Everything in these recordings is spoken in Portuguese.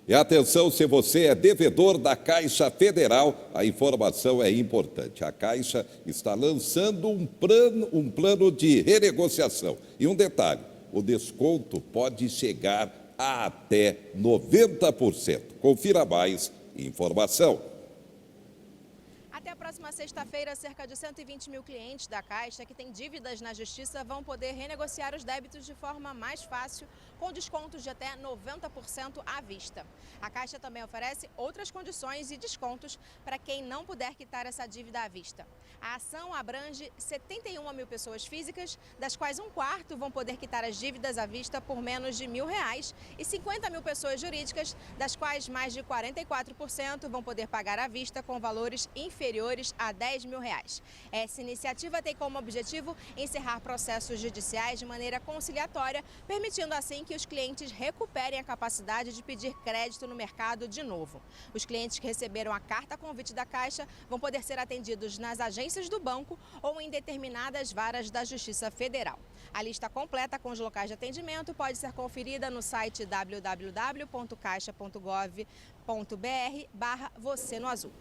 E atenção, se você é devedor da Caixa Federal, a informação é importante. A Caixa está lançando um plano de renegociação. E um detalhe, o desconto pode chegar a até 90%. Confira mais informação. Até a próxima sexta-feira, cerca de 120 mil clientes da Caixa que têm dívidas na Justiça vão poder renegociar os débitos de forma mais fácil, com descontos de até 90% à vista. A Caixa também oferece outras condições e descontos para quem não puder quitar essa dívida à vista. A ação abrange 71 mil pessoas físicas, das quais um quarto vão poder quitar as dívidas à vista por menos de R$ 1.000, e 50 mil pessoas jurídicas, das quais mais de 44% vão poder pagar à vista com valores inferiores a R$ 10.000. Essa iniciativa tem como objetivo encerrar processos judiciais de maneira conciliatória, permitindo assim que os clientes recuperem a capacidade de pedir crédito no mercado de novo. Os clientes que receberam a carta convite da Caixa vão poder ser atendidos nas agências do banco ou em determinadas varas da Justiça Federal. A lista completa com os locais de atendimento pode ser conferida no site www.caixa.gov.br/você no azul.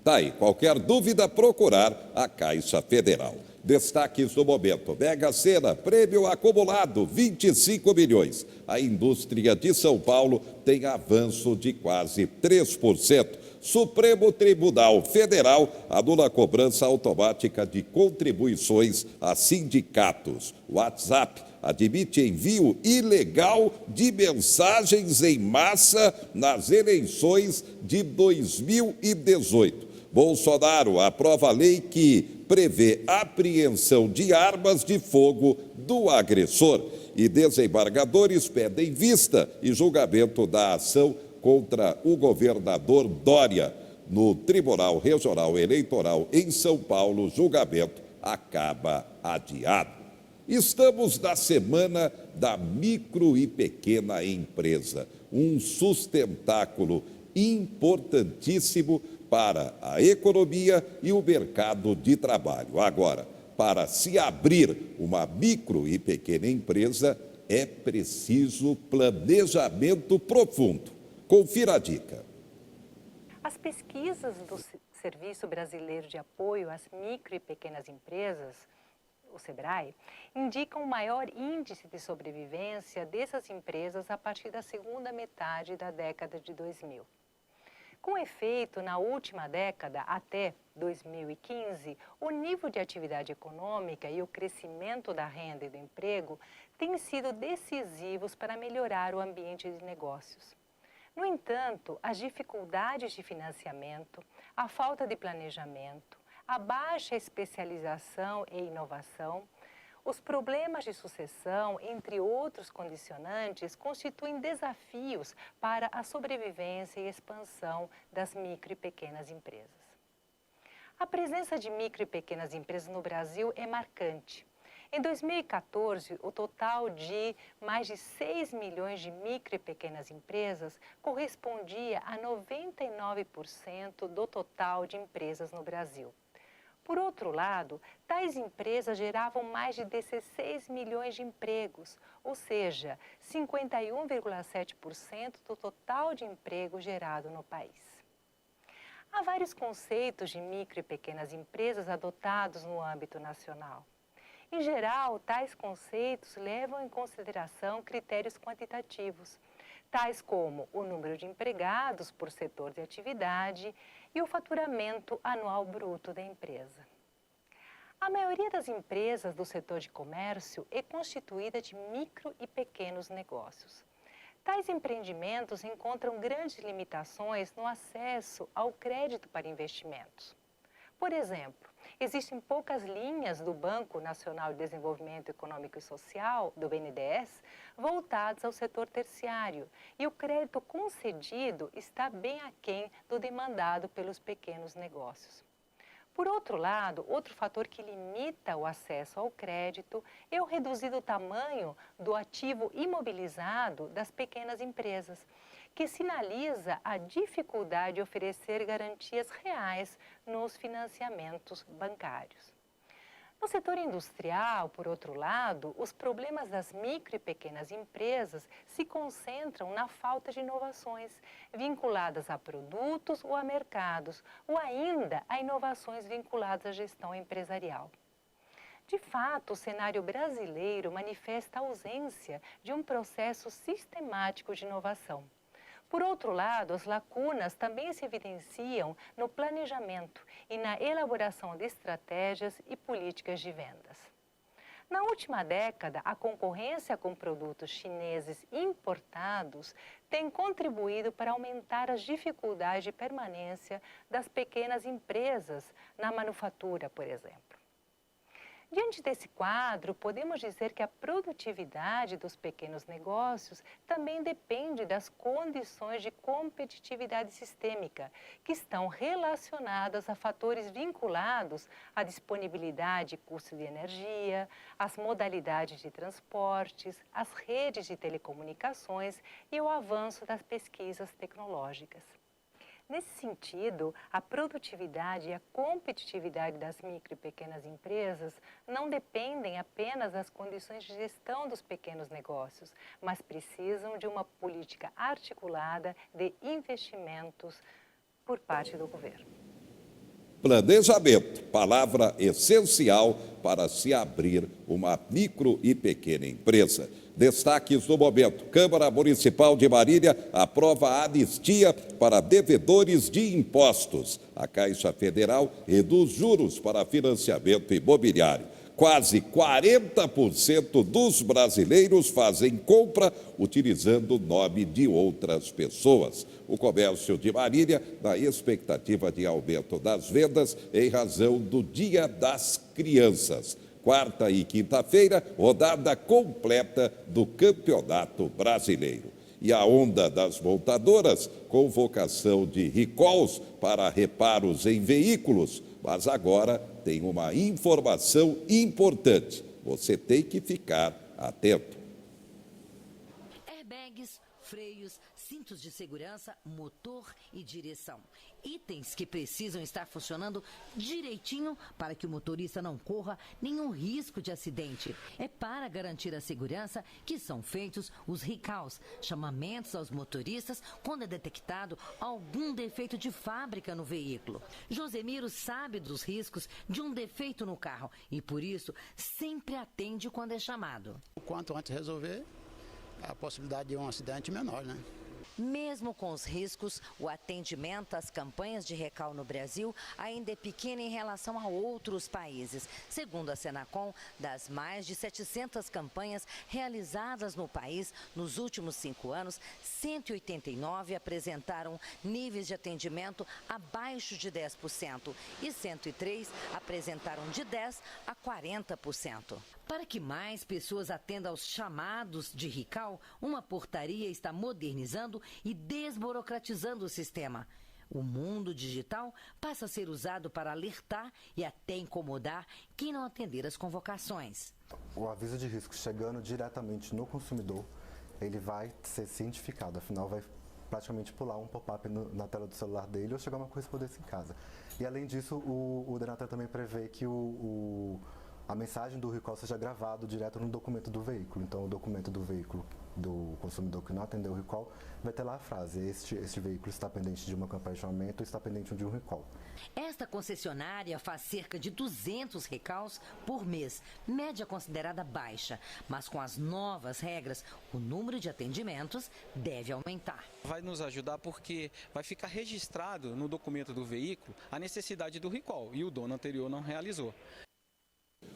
Tá aí, qualquer dúvida, procurar a Caixa Federal. Destaques do momento: Mega Sena, prêmio acumulado, 25 milhões. A indústria de São Paulo tem avanço de quase 3%. Supremo Tribunal Federal anula a cobrança automática de contribuições a sindicatos. WhatsApp admite envio ilegal de mensagens em massa nas eleições de 2018. Bolsonaro aprova a lei que prevê apreensão de armas de fogo do agressor. E desembargadores pedem vista e julgamento da ação contra o governador Dória. No Tribunal Regional Eleitoral em São Paulo, o julgamento acaba adiado. Estamos na semana da micro e pequena empresa, um sustentáculo importantíssimo para a economia e o mercado de trabalho. Agora, para se abrir uma micro e pequena empresa, é preciso planejamento profundo. Confira a dica. As pesquisas do Serviço Brasileiro de Apoio às Micro e Pequenas Empresas, o SEBRAE, indicam o maior índice de sobrevivência dessas empresas a partir da segunda metade da década de 2000. Com efeito, na última década, até 2015, o nível de atividade econômica e o crescimento da renda e do emprego têm sido decisivos para melhorar o ambiente de negócios. No entanto, as dificuldades de financiamento, a falta de planejamento, a baixa especialização e inovação, os problemas de sucessão, entre outros condicionantes, constituem desafios para a sobrevivência e expansão das micro e pequenas empresas. A presença de micro e pequenas empresas no Brasil é marcante. Em 2014, o total de mais de 6 milhões de micro e pequenas empresas correspondia a 99% do total de empresas no Brasil. Por outro lado, tais empresas geravam mais de 16 milhões de empregos, ou seja, 51,7% do total de emprego gerado no país. Há vários conceitos de micro e pequenas empresas adotados no âmbito nacional. Em geral, tais conceitos levam em consideração critérios quantitativos, tais como o número de empregados por setor de atividade e o faturamento anual bruto da empresa. A maioria das empresas do setor de comércio é constituída de micro e pequenos negócios. Tais empreendimentos encontram grandes limitações no acesso ao crédito para investimentos. Por exemplo, existem poucas linhas do Banco Nacional de Desenvolvimento Econômico e Social, do BNDES, voltadas ao setor terciário, e o crédito concedido está bem aquém do demandado pelos pequenos negócios. Por outro lado, outro fator que limita o acesso ao crédito é o reduzido tamanho do ativo imobilizado das pequenas empresas, que sinaliza a dificuldade de oferecer garantias reais nos financiamentos bancários. No setor industrial, por outro lado, os problemas das micro e pequenas empresas se concentram na falta de inovações vinculadas a produtos ou a mercados, ou ainda a inovações vinculadas à gestão empresarial. De fato, o cenário brasileiro manifesta a ausência de um processo sistemático de inovação. Por outro lado, as lacunas também se evidenciam no planejamento e na elaboração de estratégias e políticas de vendas. Na última década, a concorrência com produtos chineses importados tem contribuído para aumentar as dificuldades de permanência das pequenas empresas na manufatura, por exemplo. Diante desse quadro, podemos dizer que a produtividade dos pequenos negócios também depende das condições de competitividade sistêmica, que estão relacionadas a fatores vinculados à disponibilidade e custo de energia, às modalidades de transportes, às redes de telecomunicações e ao avanço das pesquisas tecnológicas. Nesse sentido, a produtividade e a competitividade das micro e pequenas empresas não dependem apenas das condições de gestão dos pequenos negócios, mas precisam de uma política articulada de investimentos por parte do governo. Planejamento, palavra essencial para se abrir uma micro e pequena empresa. Destaques do momento: Câmara Municipal de Marília aprova a anistia para devedores de impostos. A Caixa Federal reduz juros para financiamento imobiliário. Quase 40% dos brasileiros fazem compra utilizando o nome de outras pessoas. O comércio de Marília, na expectativa de aumento das vendas em razão do Dia das Crianças. Quarta e quinta-feira, rodada completa do Campeonato Brasileiro. E a onda das montadoras, convocação de recalls para reparos em veículos. Mas agora tem uma informação importante. Você tem que ficar atento. Airbags, freios, cintos de segurança, motor e direção. Itens que precisam estar funcionando direitinho para que o motorista não corra nenhum risco de acidente. É para garantir a segurança que são feitos os recalls, chamamentos aos motoristas quando é detectado algum defeito de fábrica no veículo. Josemiro sabe dos riscos de um defeito no carro e, por isso, sempre atende quando é chamado. O quanto antes resolver, a possibilidade de um acidente menor, né? Mesmo com os riscos, o atendimento às campanhas de recall no Brasil ainda é pequeno em relação a outros países. Segundo a Senacom, das mais de 700 campanhas realizadas no país nos últimos 5 anos, 189 apresentaram níveis de atendimento abaixo de 10% e 103 apresentaram de 10% a 40%. Para que mais pessoas atendam aos chamados de recall, uma portaria está modernizando e desburocratizando o sistema. O mundo digital passa a ser usado para alertar e até incomodar quem não atender as convocações. O aviso de risco chegando diretamente no consumidor, ele vai ser cientificado, afinal vai praticamente pular um pop-up na tela do celular dele ou chegar uma correspondência em casa. E além disso, o Denatan também prevê que a mensagem do recall seja gravado direto no documento do veículo. Então, o documento do veículo do consumidor que não atendeu o recall vai ter lá a frase: este veículo está pendente de uma campanha de chamamento ou está pendente de um recall. Esta concessionária faz cerca de 200 recalls por mês, média considerada baixa. Mas com as novas regras, o número de atendimentos deve aumentar. Vai nos ajudar porque vai ficar registrado no documento do veículo a necessidade do recall e o dono anterior não realizou.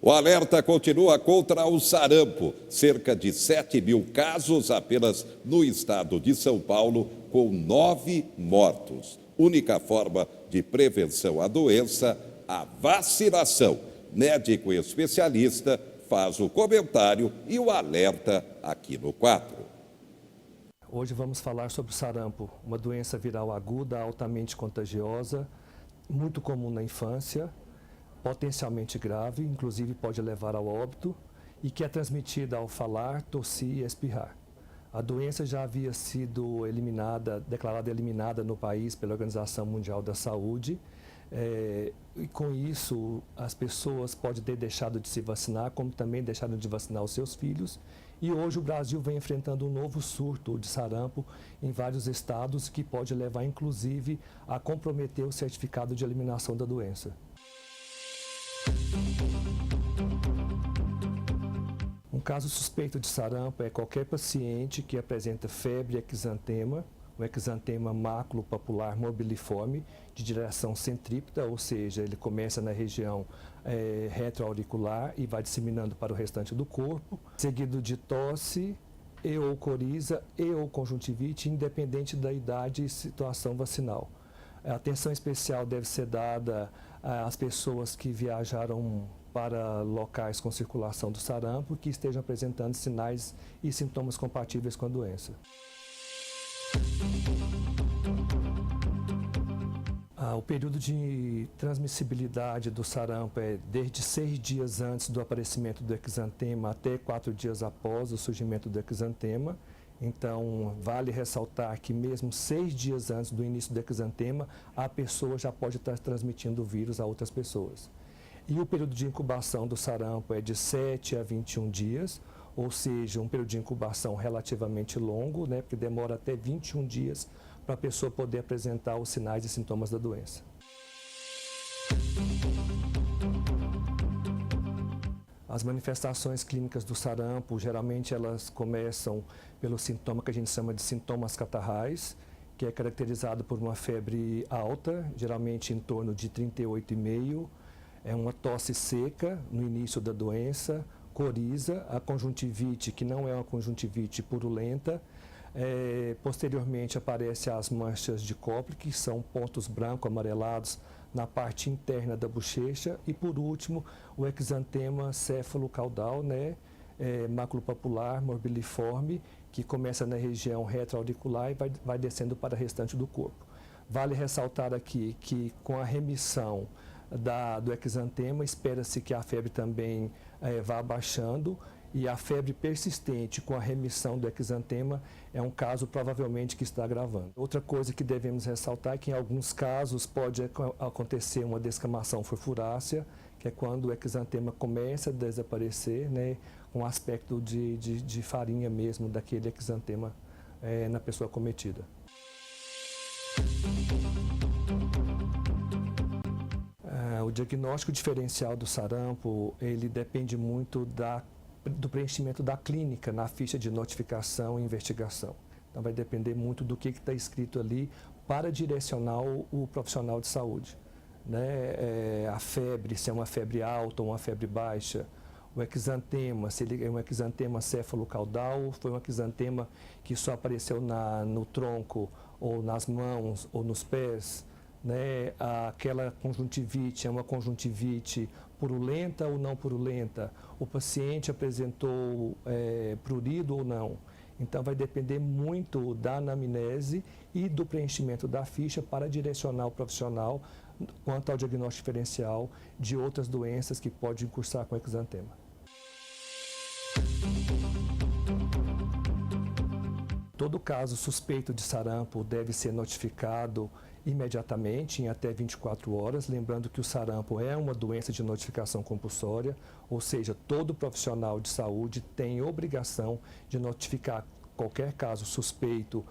O alerta continua contra o sarampo. Cerca de 7.000 casos apenas no estado de São Paulo, com 9 mortos. Única forma de prevenção à doença, a vacinação. Médico especialista faz o comentário e o alerta aqui no quadro. Hoje vamos falar sobre o sarampo, uma doença viral aguda, altamente contagiosa, muito comum na infância, potencialmente grave, inclusive pode levar ao óbito, e que é transmitida ao falar, tossir e espirrar. A doença já havia sido declarada eliminada no país pela Organização Mundial da Saúde, E com isso, as pessoas podem ter deixado de se vacinar, como também deixaram de vacinar os seus filhos. E hoje o Brasil vem enfrentando um novo surto de sarampo em vários estados, que pode levar, inclusive, a comprometer o certificado de eliminação da doença. Um caso suspeito de sarampo é qualquer paciente que apresenta febre e exantema, o exantema maculopapular morbiliforme, de direção centrípeta, ou seja, ele começa na região retroauricular e vai disseminando para o restante do corpo, seguido de tosse, e ou coriza, e ou conjuntivite, independente da idade e situação vacinal. A atenção especial deve ser dada às pessoas que viajaram para locais com circulação do sarampo que estejam apresentando sinais e sintomas compatíveis com a doença. O período de transmissibilidade do sarampo é desde 6 dias antes do aparecimento do exantema até 4 dias após o surgimento do exantema. Então, vale ressaltar que mesmo 6 dias antes do início do exantema, a pessoa já pode estar transmitindo o vírus a outras pessoas. E o período de incubação do sarampo é de 7 a 21 dias, ou seja, um período de incubação relativamente longo, né, porque demora até 21 dias para a pessoa poder apresentar os sinais e sintomas da doença. As manifestações clínicas do sarampo, geralmente elas começam pelo sintoma que a gente chama de sintomas catarrais, que é caracterizado por uma febre alta, geralmente em torno de 38,5, é uma tosse seca no início da doença, coriza, a conjuntivite, que não é uma conjuntivite purulenta. Posteriormente aparecem as manchas de Koplik, que são pontos branco-amarelados na parte interna da bochecha, e por último o exantema céfalo-caudal, né, maculopapular morbiliforme, que começa na região retroauricular e vai descendo para o restante do corpo. Vale ressaltar aqui que com a remissão do exantema, espera-se que a febre também vá abaixando, e a febre persistente com a remissão do exantema é um caso provavelmente que está agravando. Outra coisa que devemos ressaltar é que em alguns casos pode acontecer uma descamação furfurácea, que é quando o exantema começa a desaparecer, né, com aspecto de farinha mesmo daquele exantema na pessoa acometida. O diagnóstico diferencial do sarampo, ele depende muito do preenchimento da clínica na ficha de notificação e investigação. Então vai depender muito do que está escrito ali para direcionar o profissional de saúde, né? A febre, se é uma febre alta ou uma febre baixa, o exantema, se ele é um exantema céfalo-caudal, foi um exantema que só apareceu no tronco ou nas mãos ou nos pés, né? Aquela conjuntivite é uma conjuntivite purulenta ou não purulenta, o paciente apresentou prurido ou não. Então vai depender muito da anamnese e do preenchimento da ficha para direcionar o profissional quanto ao diagnóstico diferencial de outras doenças que podem cursar com exantema. Todo caso suspeito de sarampo deve ser notificado imediatamente, em até 24 horas, lembrando que o sarampo é uma doença de notificação compulsória, ou seja, todo profissional de saúde tem obrigação de notificar qualquer caso suspeito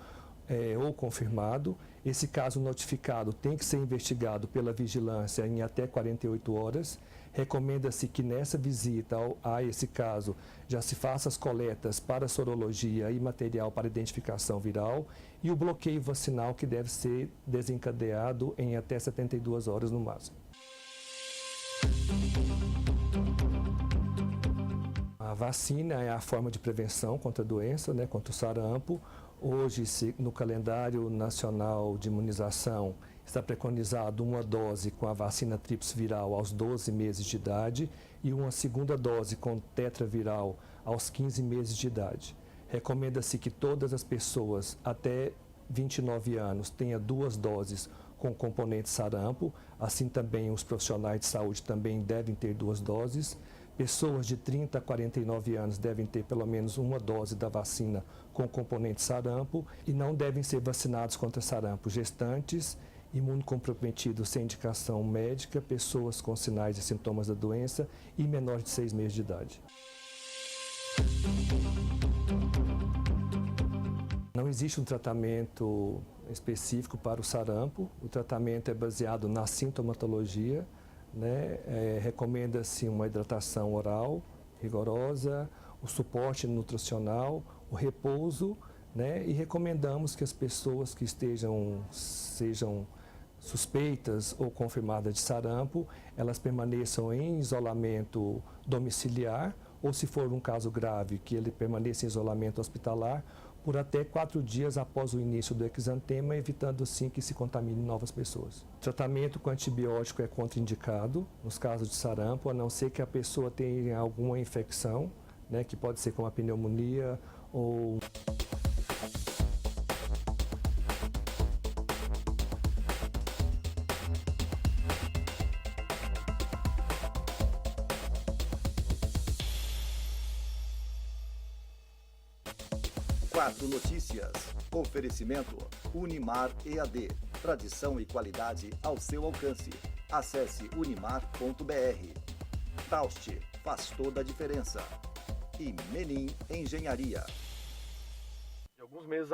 ou confirmado. Esse caso notificado tem que ser investigado pela vigilância em até 48 horas. Recomenda-se que nessa visita a esse caso já se faça as coletas para sorologia e material para identificação viral, e o bloqueio vacinal, que deve ser desencadeado em até 72 horas no máximo. A vacina é a forma de prevenção contra a doença, né, contra o sarampo. Hoje, no calendário nacional de imunização, está preconizado uma dose com a vacina tríplice viral aos 12 meses de idade e uma segunda dose com tetraviral aos 15 meses de idade. Recomenda-se que todas as pessoas até 29 anos tenham 2 doses com componente sarampo, assim também os profissionais de saúde também devem ter 2 doses. Pessoas de 30 a 49 anos devem ter pelo menos uma dose da vacina com componente sarampo, e não devem ser vacinados contra sarampo gestantes imunocomprometidos sem indicação médica, pessoas com sinais e sintomas da doença e menores de 6 meses de idade. Não existe um tratamento específico para o sarampo. O tratamento é baseado na sintomatologia, né? Recomenda-se uma hidratação oral rigorosa, o suporte nutricional, o repouso, né? E recomendamos que as pessoas que sejam suspeitas ou confirmadas de sarampo, elas permaneçam em isolamento domiciliar, ou se for um caso grave, que ele permaneça em isolamento hospitalar por até 4 dias após o início do exantema, evitando assim que se contamine novas pessoas. O tratamento com antibiótico é contraindicado nos casos de sarampo, a não ser que a pessoa tenha alguma infecção, né, que pode ser como a pneumonia ou... Quatro Notícias. Oferecimento Unimar EAD. Tradição e qualidade ao seu alcance. Acesse unimar.br. Taust, faz toda a diferença. E Menin Engenharia. De alguns meses